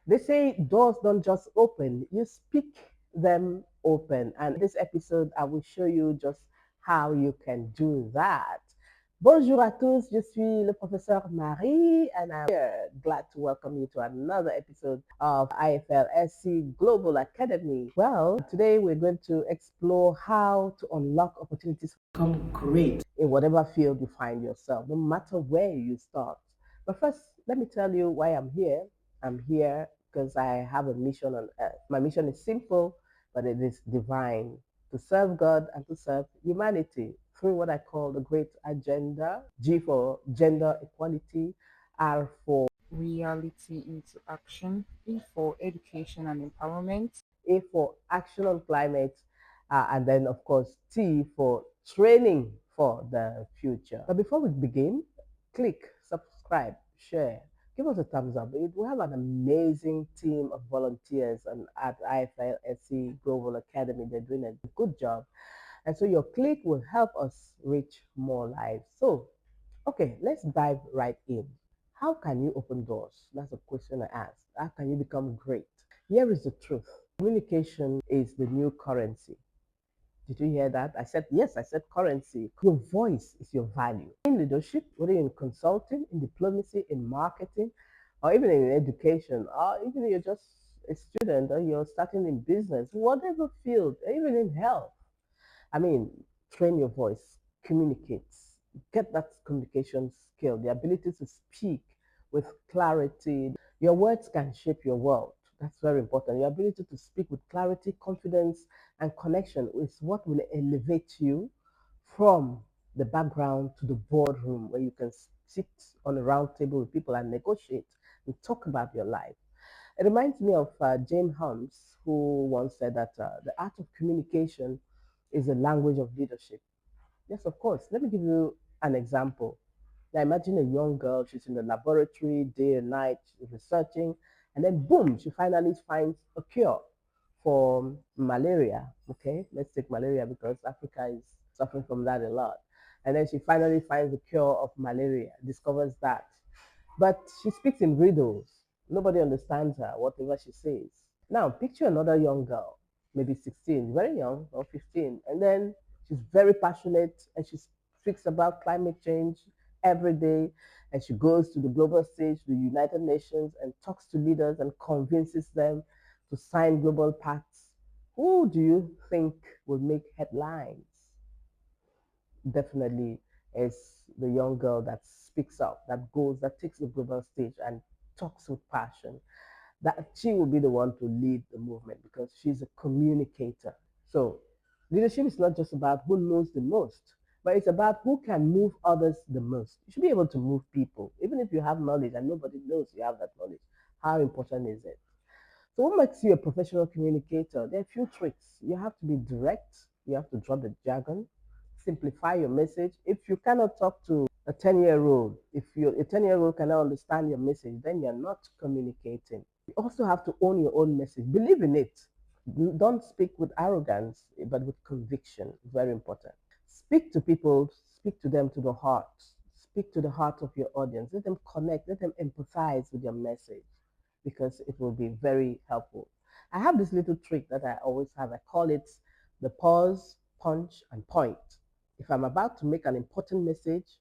They say doors don't just open, you speak them open. And this episode, I will show you just how you can do that. Bonjour à tous, je suis le professeur Marie and I'm here glad to welcome you to another episode of IFL-SC Global Academy. Well, today we're going to explore how to unlock opportunities to become great in whatever field you find yourself, no matter where you start. But first, let me tell you why I'm here. I'm here because I have a mission on earth. My mission is simple, but it is divine, to serve God and to serve humanity through what I call the Great Agenda. G for gender equality, R for reality into action, E for education and empowerment. A for action on climate, and then of course T for training for the future. But before we begin, click subscribe, share, give us a thumbs up. We have an amazing team of volunteers and at IFL-SC Global Academy. They're doing a good job. And so your click will help us reach more lives. So, okay, let's dive right in. How can you open doors? That's a question I asked. How can you become great? Here is the truth. Communication is the new currency. Did you hear that? I said, yes, I said currency. Your voice is your value. In leadership, whether in consulting, in diplomacy, in marketing, or even in education, or even if you're just a student or you're starting in business, whatever field, even in health. I mean, train your voice, communicate, get that communication skill, the ability to speak with clarity. Your words can shape your world. That's very important. Your ability to speak with clarity, confidence, and connection is what will elevate you from the background to the boardroom where you can sit on a round table with people and negotiate and talk about your life. It reminds me of Jane Holmes, who once said that the art of communication is the language of leadership. Yes, of course. Let me give you an example. Now imagine a young girl, she's in the laboratory day and night, she's researching, and then boom, she finally finds a cure for malaria. Okay, let's take malaria because Africa is suffering from that a lot. And then she finally finds the cure of malaria, discovers that. But she speaks in riddles. Nobody understands her, whatever she says. Now, picture another young girl, maybe 16, very young, or 15, and then she's very passionate and she speaks about climate change every day. And she goes to the global stage, the United Nations, and talks to leaders and convinces them to sign global pacts. Who do you think will make headlines? Definitely is the young girl that speaks up, that goes, that takes the global stage and talks with passion. That she will be the one to lead the movement because she's a communicator. So leadership is not just about who knows the most, but it's about who can move others the most. You should be able to move people, even if you have knowledge and nobody knows you have that knowledge. How important is it? So, what makes you a professional communicator? There are a few tricks. You have to be direct, you have to drop the jargon, simplify your message. If you cannot talk to a 10-year-old, if a 10-year-old cannot understand your message, then you're not communicating. You also have to own your own message, believe in it. Don't speak with arrogance, but with conviction. Very important. Speak to people, speak to them to the heart. Speak to the heart of your audience. Let them connect, let them empathize with your message because it will be very helpful. I have this little trick that I always have. I call it the pause, punch, and point. If I'm about to make an important message,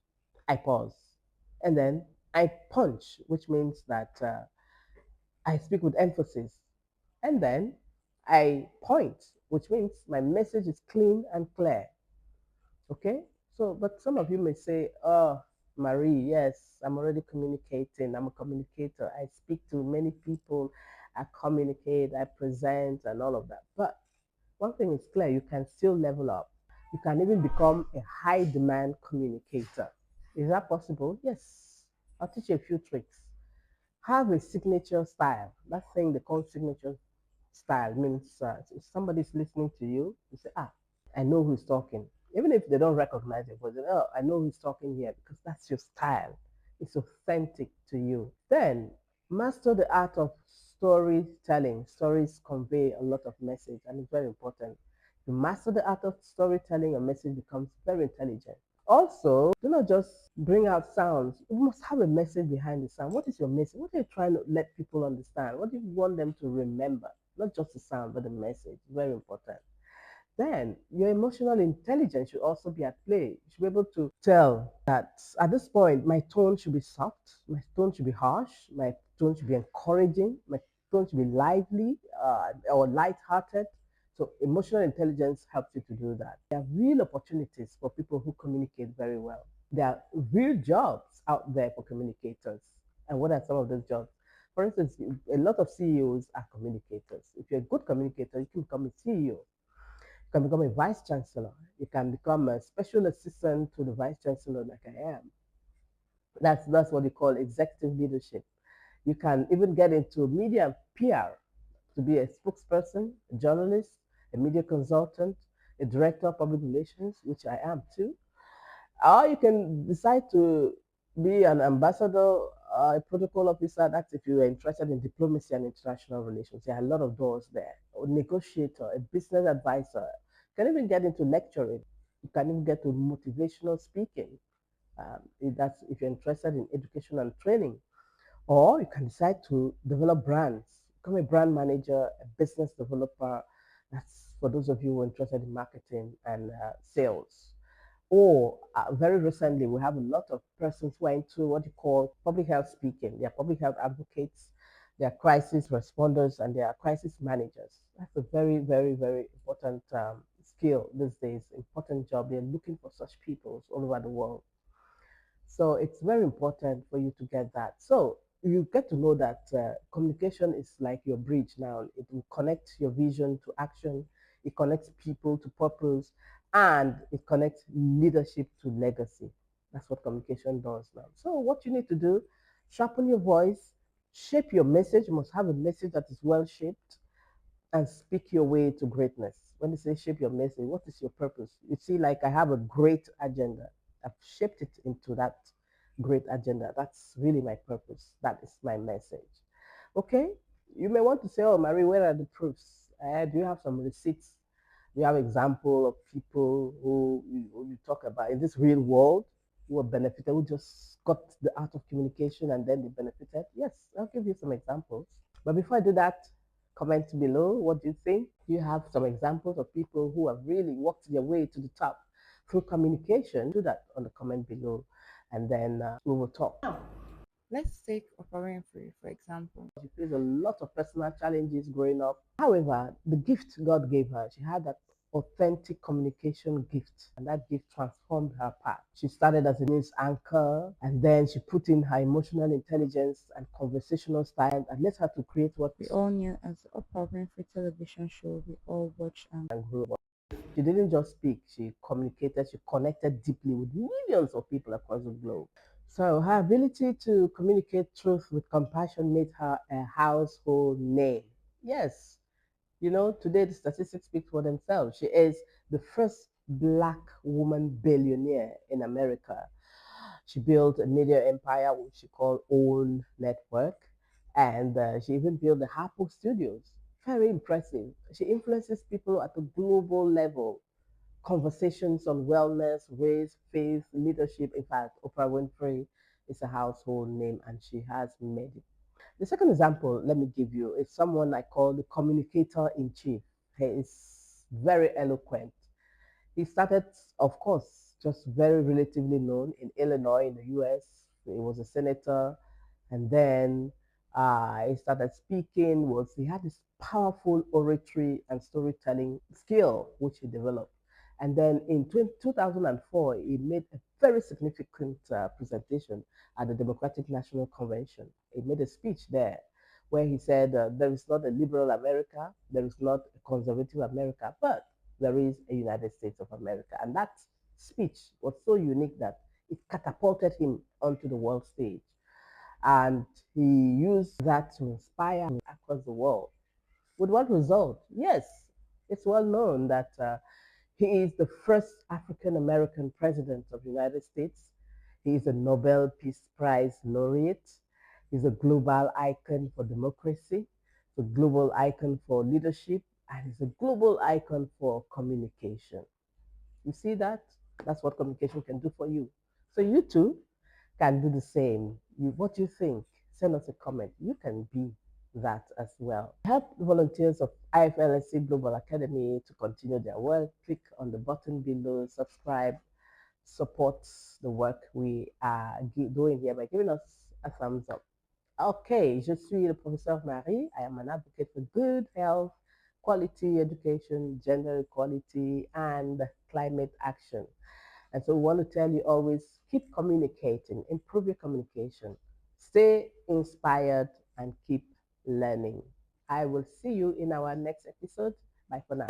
I pause. And then I punch, which means that I speak with emphasis. And then I point, which means my message is clean and clear. Okay? So, but some of you may say, oh, Marie, yes, I'm already communicating. I'm a communicator. I speak to many people. I communicate, I present, and all of that. But one thing is clear, you can still level up. You can even become a high demand communicator. Is that possible? Yes. I'll teach you a few tricks. Have a signature style. That thing they call signature style means if somebody's listening to you, you say, ah, I know who's talking. Even if they don't recognize your voice, oh, I know who's talking here because that's your style. It's authentic to you. Then master the art of storytelling. Stories convey a lot of message and it's very important. You master the art of storytelling, your message becomes very intelligent. Also, do not just bring out sounds. You must have a message behind the sound. What is your message? What are you trying to let people understand? What do you want them to remember? Not just the sound, but the message. Very important. Then your emotional intelligence should also be at play. You should be able to tell that at this point, my tone should be soft, my tone should be harsh, my tone should be encouraging, my tone should be lively or light-hearted. So emotional intelligence helps you to do that. There are real opportunities for people who communicate very well. There are real jobs out there for communicators. And what are some of those jobs? For instance, a lot of CEOs are communicators. If you're a good communicator, you can become a CEO. You can become a vice chancellor. You can become a special assistant to the vice chancellor, like I am. That's what we call executive leadership. You can even get into media and PR to be a spokesperson, a journalist, a media consultant, a director of public relations, which I am too. Or you can decide to be an ambassador, a protocol officer. That's if you are interested in diplomacy and international relations. There are a lot of doors there. A negotiator, a business advisor. You can even get into lecturing. You can even get to motivational speaking. If that's if you're interested in education and training. Or you can decide to develop brands, become a brand manager, a business developer. That's for those of you who are interested in marketing and sales. Or very recently, we have a lot of persons who are into what you call public health speaking. They are public health advocates, they are crisis responders, and they are crisis managers. That's a very, very, very important skill these days, important job. They're looking for such people all over the world. So it's very important for you to get that. So you get to know that communication is like your bridge now. It will connect your vision to action. It connects people to purpose, and it connects leadership to legacy. That's what communication does now. So what you need to do, sharpen your voice, shape your message. You must have a message that is well shaped and speak your way to greatness. When they say shape your message, what is your purpose? You see, like I have a great agenda. I've shaped it into that great agenda. That's really my purpose. That is my message. Okay? You may want to say, oh, Marie, where are the proofs? Do you have some receipts? Do you have example of people who you talk about in this real world who are benefited, who just got the art of communication and then they benefited? Yes, I'll give you some examples. But before I do that, comment below. What do you think? Do you have some examples of people who have really worked their way to the top through communication? Do that on the comment below, and then we will talk. Let's take Oprah Winfrey, for example. She faced a lot of personal challenges growing up. However, the gift God gave her, she had that authentic communication gift, and that gift transformed her path. She started as a news anchor, and then she put in her emotional intelligence and conversational style and led her to create what We all knew as the Oprah Winfrey television show we all watch and grew up. She didn't just speak, she communicated, she connected deeply with millions of people across the globe. So her ability to communicate truth with compassion made her a household name. Yes, you know, today the statistics speak for themselves. She is the first black woman billionaire in America. She built a media empire, which she called Own Network, and she even built the Apple Studios. Very impressive. She influences people at a global level. Conversations on wellness, race, faith, leadership. In fact, Oprah Winfrey is a household name, and she has made it. The second example, let me give you, is someone I call the communicator in chief. He is very eloquent. He started, of course, just very relatively known in Illinois, in the US. He was a senator, and then he started speaking. Was he had this powerful oratory and storytelling skill which he developed, and then in 2004 he made a very significant presentation at the Democratic National Convention. He made a speech there where he said there is not a liberal America, there is not a conservative America, but there is a United States of America. And that speech was so unique that it catapulted him onto the world stage. And he used that to inspire across the world. With what result? Yes, it's well known that he is the first African American president of the United States. He is a Nobel Peace Prize laureate. He's a global icon for democracy, a global icon for leadership, and he's a global icon for communication. You see that? That's what communication can do for you. So you too can do the same. What you think, send us a comment. You can be that as well. Help the volunteers of IFL-SC Global Academy to continue their work. Click on the button below, subscribe, support the work we are doing here by giving us a thumbs up. Okay, je suis le professeur Marie. I am an advocate for good health, quality education, gender equality, and climate action. And so we want to tell you always keep communicating, improve your communication, stay inspired, and keep learning. I will see you in our next episode. Bye for now.